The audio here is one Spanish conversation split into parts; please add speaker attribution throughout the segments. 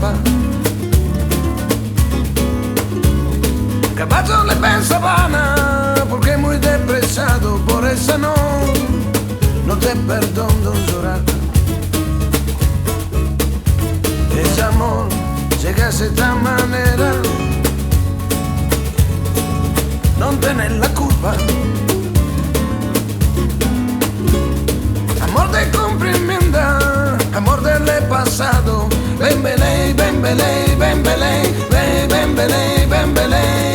Speaker 1: culpa. Caballo le pensa vana, porque muy depresado, por eso no te perdono llorar. Ese amor llega de esta manera, no tenés la culpa. Amor de cumplimiento, amor del pasado. Ven, belé, ven, belé, ven, belé, ven, ven, belé, ven, belé.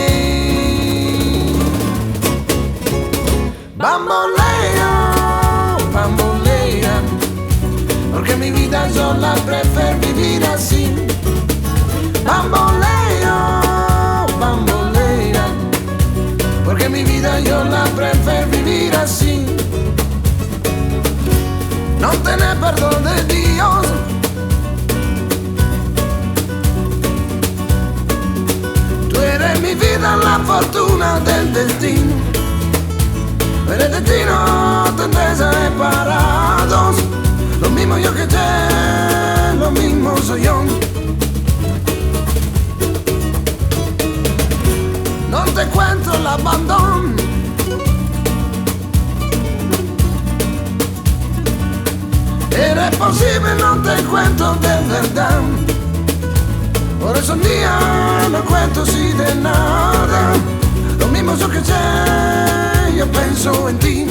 Speaker 1: Bamboleo, bambolea, porque mi vida yo la prefiero vivir así. Bamboleo, bambolea, porque mi vida yo la prefiero vivir así. No tener perdón de Dios, tú eres mi vida, la fortuna del destino. Pero el destino tendré separados, lo mismo yo que te, lo mismo soy yo. No te cuento el abandono, eres posible, no te cuento de verdad. Por eso un día no cuento si de nada, lo mismo yo que sé, yo pienso en ti.